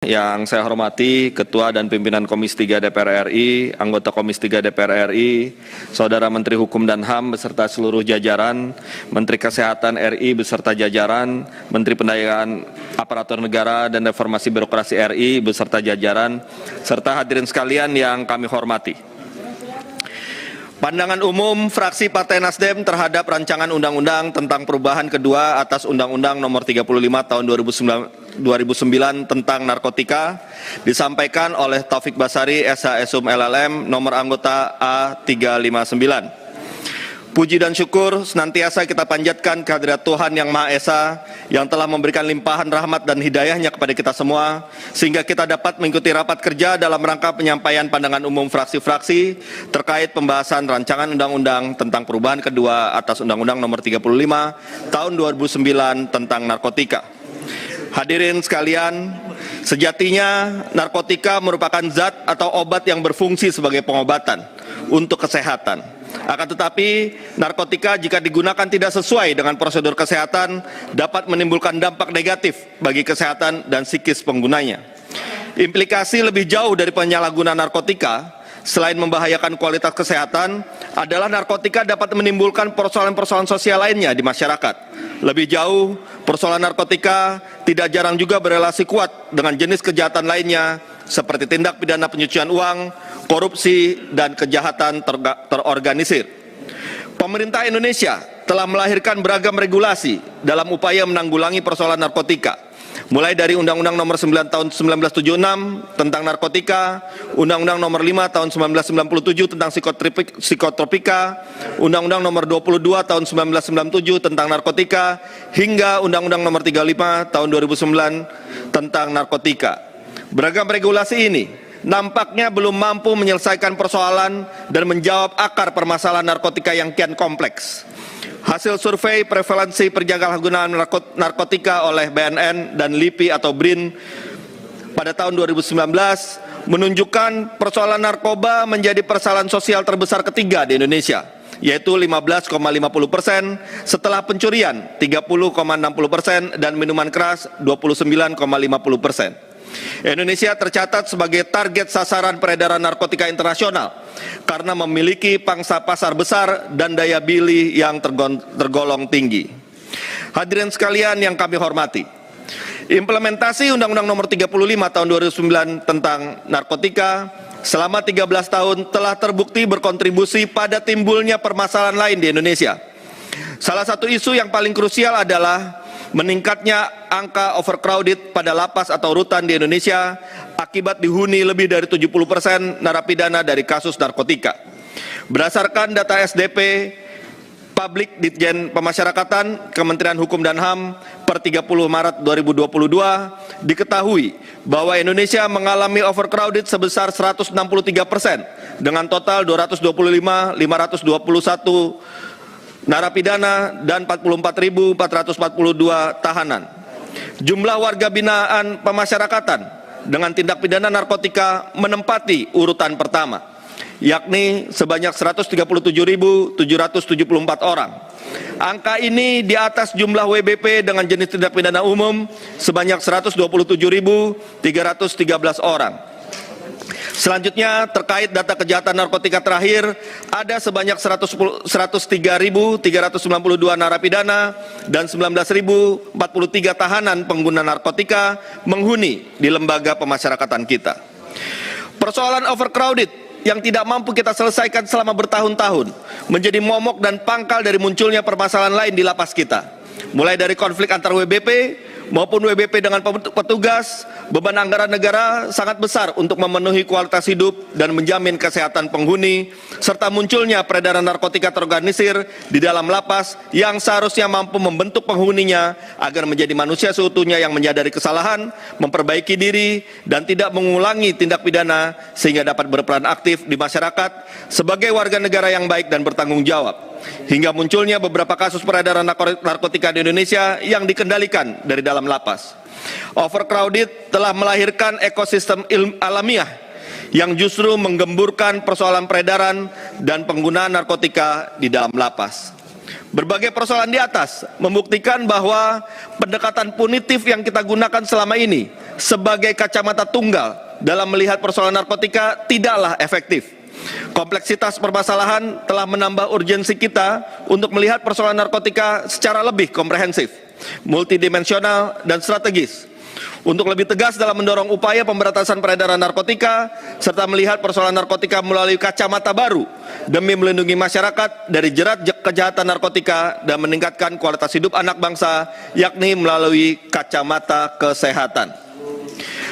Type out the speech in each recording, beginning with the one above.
Yang saya hormati Ketua dan Pimpinan Komisi 3 DPR RI, anggota Komisi 3 DPR RI, Saudara Menteri Hukum dan HAM beserta seluruh jajaran, Menteri Kesehatan RI beserta jajaran, Menteri Pendayaan Aparatur Negara dan Reformasi Birokrasi RI beserta jajaran, serta hadirin sekalian yang kami hormati. Pandangan umum fraksi Partai Nasdem terhadap rancangan undang-undang tentang perubahan kedua atas Undang-Undang Nomor 35 Tahun 2009 tentang narkotika disampaikan oleh Taufik Basari, SH/Sum LLM, nomor anggota A359. Puji dan syukur senantiasa kita panjatkan kehadirat Tuhan Yang Maha Esa yang telah memberikan limpahan rahmat dan hidayahnya kepada kita semua, sehingga kita dapat mengikuti rapat kerja dalam rangka penyampaian pandangan umum fraksi-fraksi terkait pembahasan rancangan undang-undang tentang perubahan kedua atas Undang-Undang Nomor 35 Tahun 2009 tentang narkotika. Hadirin sekalian, sejatinya narkotika merupakan zat atau obat yang berfungsi sebagai pengobatan untuk kesehatan. Akan tetapi, narkotika jika digunakan tidak sesuai dengan prosedur kesehatan dapat menimbulkan dampak negatif bagi kesehatan dan psikis penggunanya. Implikasi lebih jauh dari penyalahgunaan narkotika, selain membahayakan kualitas kesehatan, adalah narkotika dapat menimbulkan persoalan-persoalan sosial lainnya di masyarakat. Lebih jauh, persoalan narkotika tidak jarang juga berelasi kuat dengan jenis kejahatan lainnya, seperti tindak pidana pencucian uang, korupsi, dan kejahatan terorganisir. Pemerintah Indonesia telah melahirkan beragam regulasi dalam upaya menanggulangi persoalan narkotika, mulai dari Undang-Undang Nomor 9 Tahun 1976 tentang narkotika, Undang-Undang Nomor 5 Tahun 1997 tentang psikotropika, Undang-Undang Nomor 22 Tahun 1997 tentang narkotika, hingga Undang-Undang Nomor 35 Tahun 2009 tentang narkotika. Beragam regulasi ini nampaknya belum mampu menyelesaikan persoalan dan menjawab akar permasalahan narkotika yang kian kompleks. Hasil survei prevalensi penyalahgunaan narkotika oleh BNN dan LIPI atau BRIN pada tahun 2019 menunjukkan persoalan narkoba menjadi persoalan sosial terbesar ketiga di Indonesia, yaitu 15,50%, setelah pencurian 30,60% dan minuman keras 29,50%. Indonesia tercatat sebagai target sasaran peredaran narkotika internasional karena memiliki pangsa pasar besar dan daya beli yang tergolong tinggi. Hadirin sekalian yang kami hormati, implementasi Undang-Undang Nomor 35 Tahun 2009 tentang narkotika selama 13 tahun telah terbukti berkontribusi pada timbulnya permasalahan lain di Indonesia. Salah satu isu yang paling krusial adalah meningkatnya angka overcrowded pada lapas atau rutan di Indonesia akibat dihuni lebih dari 70% narapidana dari kasus narkotika. Berdasarkan data SDP Publik Ditjen Pemasyarakatan Kementerian Hukum dan HAM per 30 Maret 2022 diketahui bahwa Indonesia mengalami overcrowded sebesar 163% dengan total 225.521 narapidana dan 44.442 tahanan. Jumlah warga binaan pemasyarakatan dengan tindak pidana narkotika menempati urutan pertama, yakni sebanyak 137.774 orang. Angka ini di atas jumlah WBP dengan jenis tindak pidana umum sebanyak 127.313 orang. Selanjutnya, terkait data kejahatan narkotika terakhir, ada sebanyak 103.392 narapidana dan 19.043 tahanan pengguna narkotika menghuni di lembaga pemasyarakatan kita. Persoalan overcrowded yang tidak mampu kita selesaikan selama bertahun-tahun menjadi momok dan pangkal dari munculnya permasalahan lain di lapas kita, mulai dari konflik antar WBP maupun WBP dengan petugas. Beban anggaran negara sangat besar untuk memenuhi kualitas hidup dan menjamin kesehatan penghuni, serta munculnya peredaran narkotika terorganisir di dalam lapas yang seharusnya mampu membentuk penghuninya agar menjadi manusia seutuhnya yang menyadari kesalahan, memperbaiki diri, dan tidak mengulangi tindak pidana sehingga dapat berperan aktif di masyarakat sebagai warga negara yang baik dan bertanggung jawab. Hingga munculnya beberapa kasus peredaran narkotika di Indonesia yang dikendalikan dari dalam lapas. Overcrowded telah melahirkan ekosistem alamiah yang justru menggemburkan persoalan peredaran dan penggunaan narkotika di dalam lapas. Berbagai persoalan di atas membuktikan bahwa pendekatan punitif yang kita gunakan selama ini sebagai kacamata tunggal dalam melihat persoalan narkotika tidaklah efektif. Kompleksitas permasalahan telah menambah urgensi kita untuk melihat persoalan narkotika secara lebih komprehensif, multidimensional, dan strategis. Untuk lebih tegas dalam mendorong upaya pemberantasan peredaran narkotika, serta melihat persoalan narkotika melalui kacamata baru demi melindungi masyarakat dari jerat kejahatan narkotika dan meningkatkan kualitas hidup anak bangsa, yakni melalui kacamata kesehatan.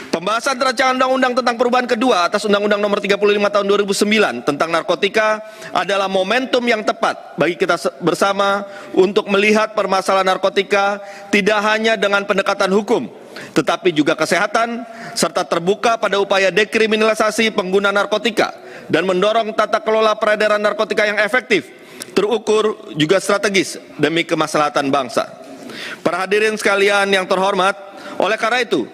Pembahasan rancangan undang-undang tentang perubahan kedua atas Undang-Undang Nomor 35 Tahun 2009 tentang narkotika adalah momentum yang tepat bagi kita bersama untuk melihat permasalahan narkotika tidak hanya dengan pendekatan hukum, tetapi juga kesehatan, serta terbuka pada upaya dekriminalisasi pengguna narkotika dan mendorong tata kelola peredaran narkotika yang efektif, terukur, juga strategis demi kemaslahatan bangsa. Para hadirin sekalian yang terhormat, oleh karena itu,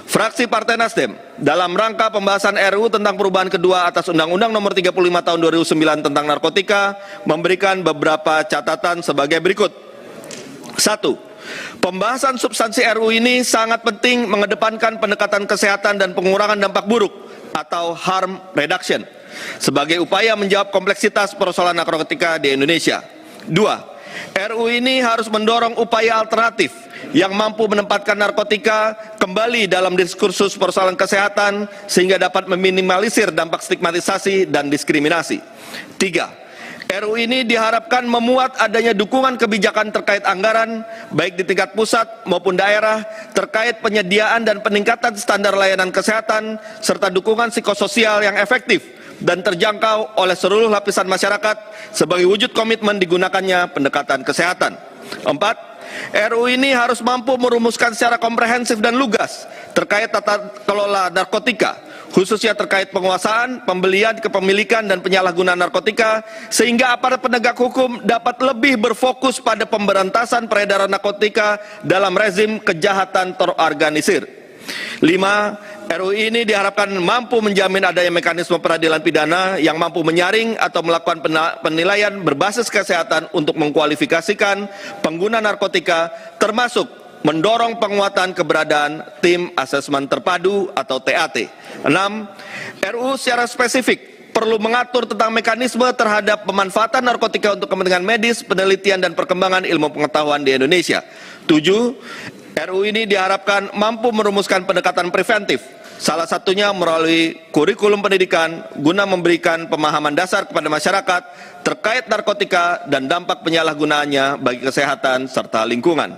fraksi Partai Nasdem dalam rangka pembahasan RUU tentang perubahan kedua atas Undang-Undang Nomor 35 Tahun 2009 tentang narkotika memberikan beberapa catatan sebagai berikut. 1. Pembahasan substansi RUU ini sangat penting mengedepankan pendekatan kesehatan dan pengurangan dampak buruk atau harm reduction sebagai upaya menjawab kompleksitas persoalan narkotika di Indonesia. 2. RUU ini harus mendorong upaya alternatif yang mampu menempatkan narkotika kembali dalam diskursus persoalan kesehatan sehingga dapat meminimalisir dampak stigmatisasi dan diskriminasi. 3. RUU ini diharapkan memuat adanya dukungan kebijakan terkait anggaran baik di tingkat pusat maupun daerah terkait penyediaan dan peningkatan standar layanan kesehatan serta dukungan psikososial yang efektif dan terjangkau oleh seluruh lapisan masyarakat sebagai wujud komitmen digunakannya pendekatan kesehatan. 4. RUU ini harus mampu merumuskan secara komprehensif dan lugas terkait tata kelola narkotika, khususnya terkait penguasaan, pembelian, kepemilikan, dan penyalahgunaan narkotika, sehingga aparat penegak hukum dapat lebih berfokus pada pemberantasan peredaran narkotika dalam rezim kejahatan terorganisir. 5. RUU ini diharapkan mampu menjamin adanya mekanisme peradilan pidana yang mampu menyaring atau melakukan penilaian berbasis kesehatan untuk mengkualifikasikan pengguna narkotika, termasuk mendorong penguatan keberadaan tim asesmen terpadu atau TAT. 6. RUU secara spesifik perlu mengatur tentang mekanisme terhadap pemanfaatan narkotika untuk kepentingan medis, penelitian, dan perkembangan ilmu pengetahuan di Indonesia. 7. RUU ini diharapkan mampu merumuskan pendekatan preventif, salah satunya melalui kurikulum pendidikan guna memberikan pemahaman dasar kepada masyarakat terkait narkotika dan dampak penyalahgunaannya bagi kesehatan serta lingkungan.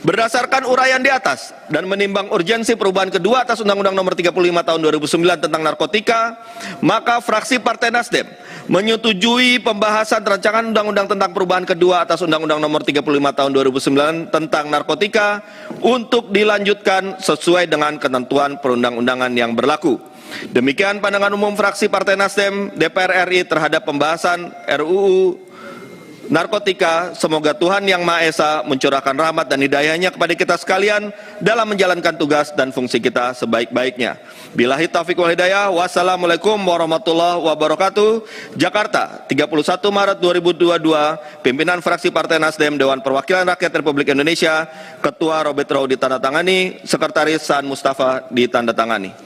Berdasarkan uraian di atas dan menimbang urgensi perubahan kedua atas Undang-Undang Nomor 35 Tahun 2009 tentang narkotika, maka fraksi Partai Nasdem menyetujui pembahasan rancangan undang-undang tentang perubahan kedua atas Undang-Undang Nomor 35 Tahun 2009 tentang narkotika untuk dilanjutkan sesuai dengan ketentuan perundang-undangan yang berlaku. Demikian pandangan umum fraksi Partai Nasdem DPR RI terhadap pembahasan RUU narkotika. Semoga Tuhan Yang Maha Esa mencurahkan rahmat dan hidayahnya kepada kita sekalian dalam menjalankan tugas dan fungsi kita sebaik-baiknya. Billahi taufiq wal hidayah. Wassalamualaikum warahmatullahi wabarakatuh. Jakarta, 31 Maret 2022. Pimpinan fraksi Partai Nasdem Dewan Perwakilan Rakyat Republik Indonesia, Ketua Robert Rau ditandatangani, Sekretaris Saan Mustafa ditandatangani.